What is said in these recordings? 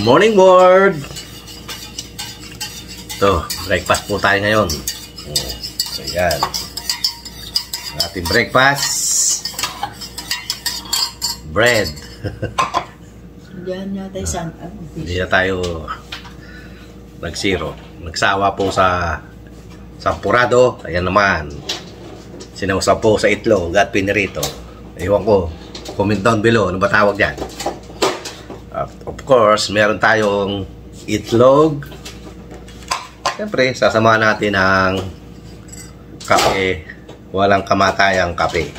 Morning world! Ito, breakfast po tayo ngayon. So yan, ang ating breakfast. Bread. Hindi na tayo nagsiro. Nagsawa po sa sampurado. Ayan naman, sinawsaw po sa itlog at pinirito. Ewan ko, comment down below, ano ba tawag dyan? Of course, meron tayong itlog. Siyempre, sasamahan natin ang kape. Walang kamatayang kape.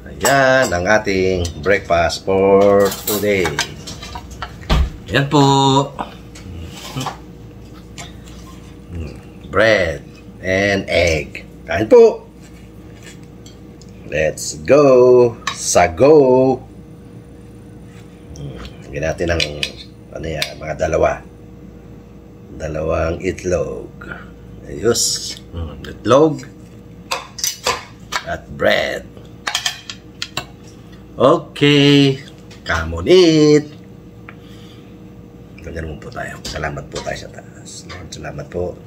Ayan ang ating breakfast for today. Ayan po. Bread and egg. Kain po. Let's go. Sago. Lagyan natin ng ano yan, mga dalawang itlog. Ayos. Itlog at bread. Okay, come on eat. Ganyan mo po tayo. Salamat po tayo sa taas. Lord, salamat po.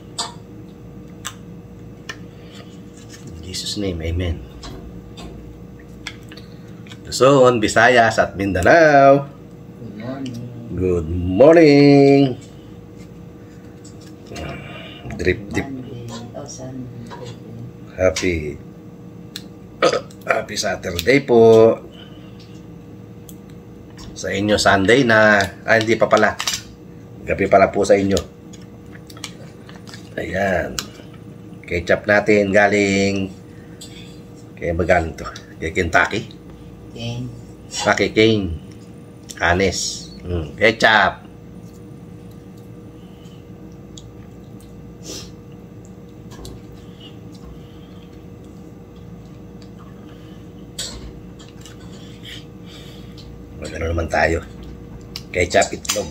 In Jesus' name, amen. Luzon, Visayas at Mindanao. Good morning. Drip dip. Happy Saturday po. Sa inyo Sunday na. Hindi pa pala. Gabi pala po sa inyo. Ayan. Ketchup natin galing kaya magaling to. Kaya Kentucky. Kane. Hanes. Ketchup. Magano naman tayo. Ketchup itlog.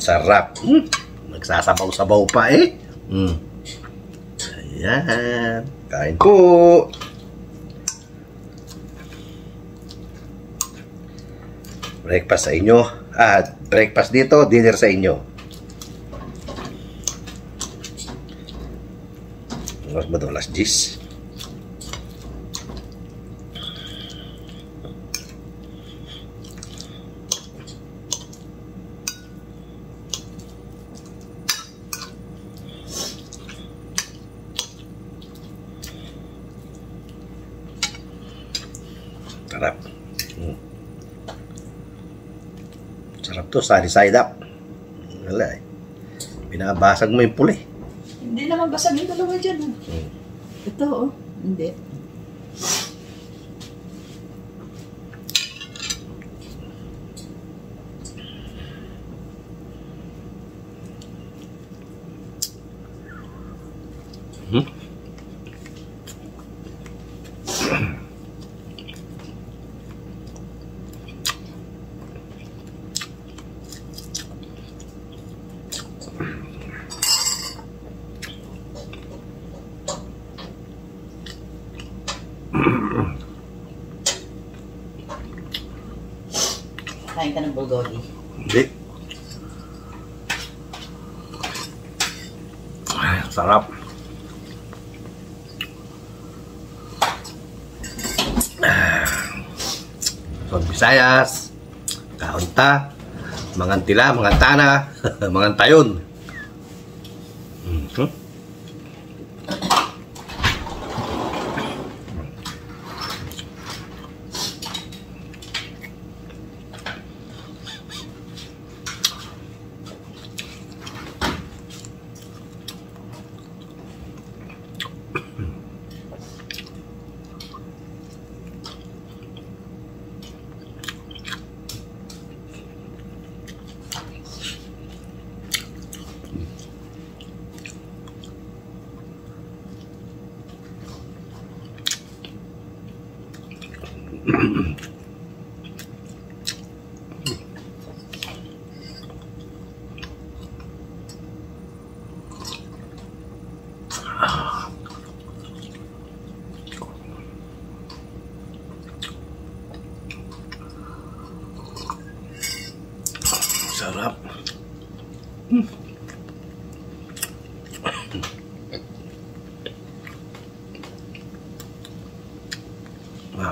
Sarap. Nagsasabaw-sabaw pa eh. Ayan. Kain po. Breakfast sa inyo. Breakfast dito, dinner sa inyo. Mas ba ito? Last 10? Sarap. Sarap to, side up. Wala eh. Binabasag mo yung puli. Hindi naman basag yung dalawa dyan. Ito oh, hindi. Kain ka ng bulgogi? Hindi. Ay, sarap. So, Visayas, kaunta, mangantila, mangantana, mangantayon.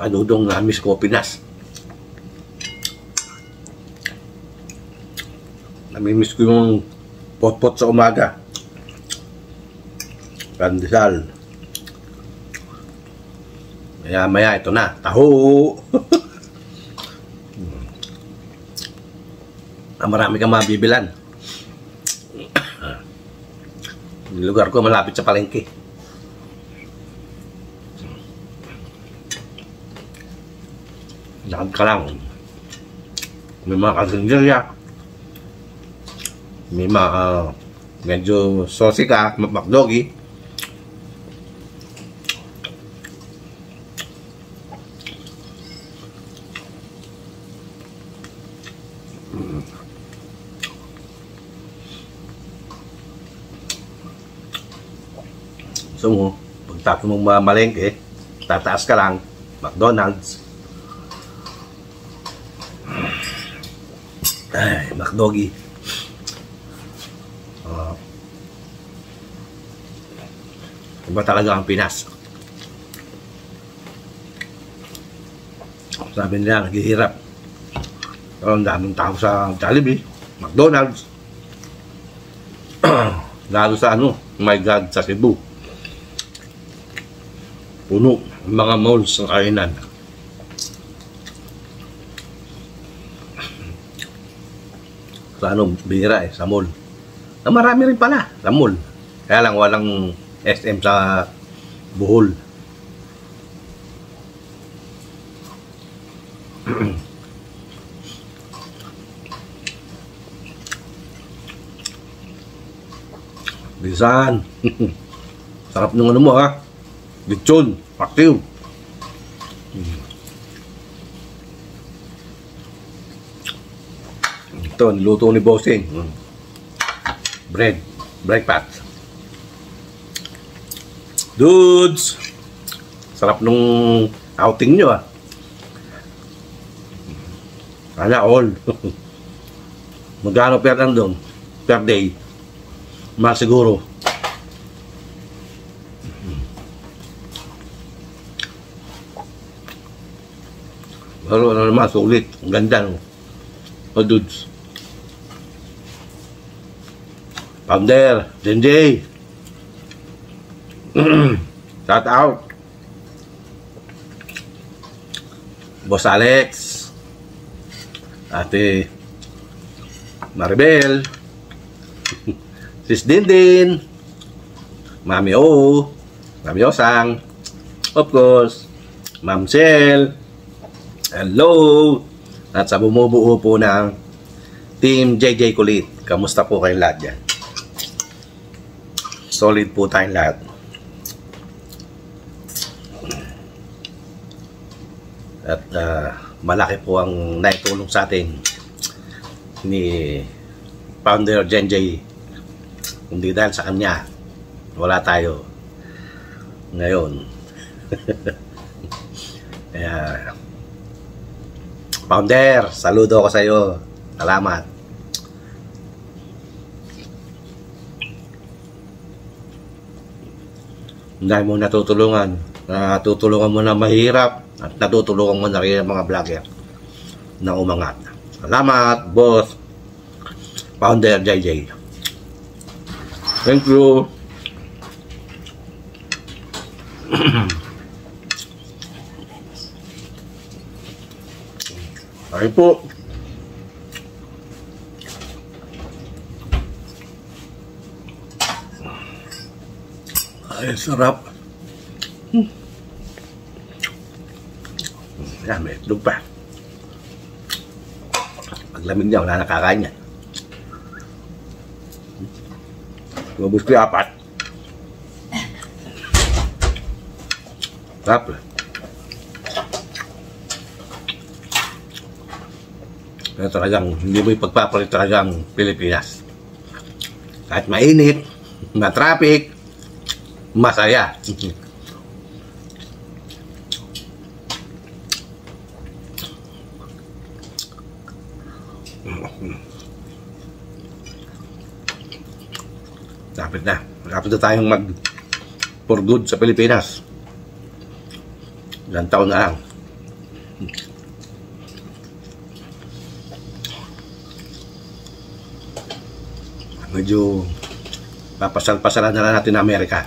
Kanudong na-miss ko Pinas. Namimiss ko yung pot-pot sa umaga. Pandesal. Maya-maya ito na. Taho! Marami kang mabibilan. Yung lugar ko malapit sa palengke. Lakad ka lang. May mga kasenderya. May mga medyo saucy ka, McDoggy. Gusto mo, pagtapos mong mamalengke, tataas ka lang, McDonald's. Ay, McDoggy. Iba talaga ang Pinas. Sabi nila, naghihirap. Pero ang daming tao sa Jollibee, McDonald's. Lalo sa ano, my God, sa Cebu. Puno ang mga malls ng kainan. Sa ano, bihira sa mall. Na marami rin pala sa mall. Kaya lang walang SM sa Bohol. Bisan. Sarap ng ano mo ha. Lechon, paksiw. Ito, niluto ni Bossing. Breakfast. Dudes! Sarap nung outing nyo ah. Sana all. Magkano per nandun? Per day? Mas siguro. Pero ano naman, sulit. Ang ganda no. O dudes. Pounder, Jenjay. Shout out. Boss Alex. Ate Maribel. Sis Dindin. Mami O. Mami Osang. Of course. Ma'am Sel. Hello. At sa bumubuo po ng Team JJ Kulit. Kamusta po kayong lahat dyan? Solid po tayong lahat. At malaki po ang naitulong sa atin ni Founder Jenjay. Hindi dahil sa kanya, wala tayo ngayon. Kaya, Founder, saludo ako sa iyo. Salamat. Dahil mo natutulungan mo na mahirap at natutulungan mo na rin ang mga vlogger na umangat. Salamat, boss Founder JJ. Thank you. Ay po. Ay, sarap. Yan, may itlog pa. Paglamig niya, wala nakakain yan. Mabus ko yung 4. Sarap. Pero talagang, hindi mo ipagpapalit talagang Pilipinas. Kahit mainit, na traffic, masaya. Lapit na. Lapit na tayong mag for good sa Pilipinas. Ilang taon na lang. Medyo papasal-pasalan na lang natin Amerika.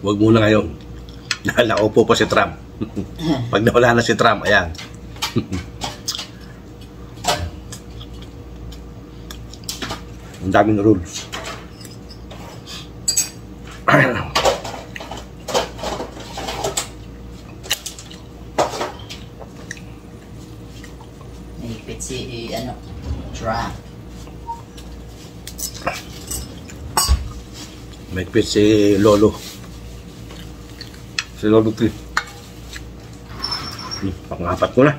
Wag muna ngayon. Dahil naupo pa si Trump. Pag nawala na si Trump, ayan. Ang daming rules. Naipit si, Trump. Mahigpit si Lolo. Si Lolo 3. Pang-apat ko na.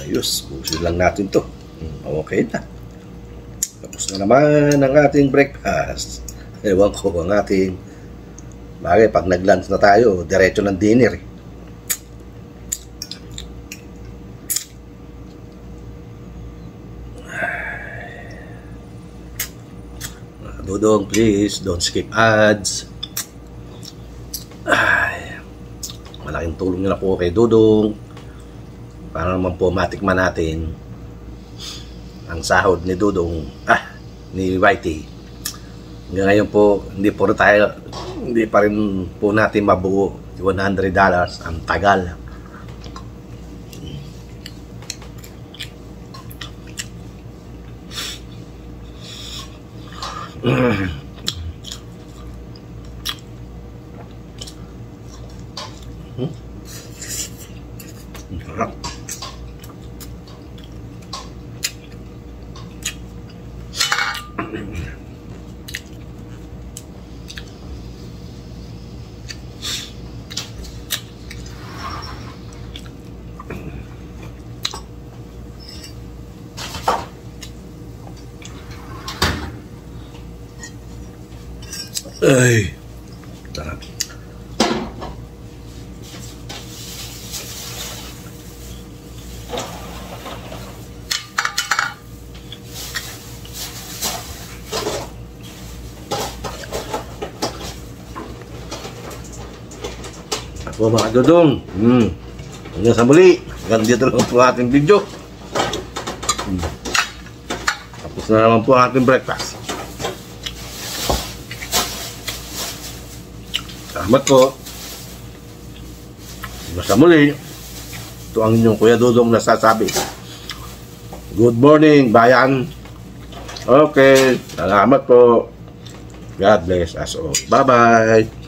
Ayos, busin lang natin to. Okay na. Tapos na naman ang ating breakfast. Ewan ko ang ating bagay, pag nag-lunch na tayo, diretso ng dinner. Dodong, please don't skip ads. Ay, malaking tulong nila po kay Dodong para naman po matikman natin ang sahod ni Dodong, ni Whitey. Hanggang ngayon po, hindi pa rin po natin mabuo $100. Ang tagal. Ay, sarap. Ako mga Dodong, hanggang sa muli. Hanggang dito lang po ating video. Tapos na naman po ating breakfast. Salamat po. Basta muli, ito ang inyong Kuya Dodong nasasabi. Good morning, bayan. Okay, salamat po. God bless us all. Bye-bye.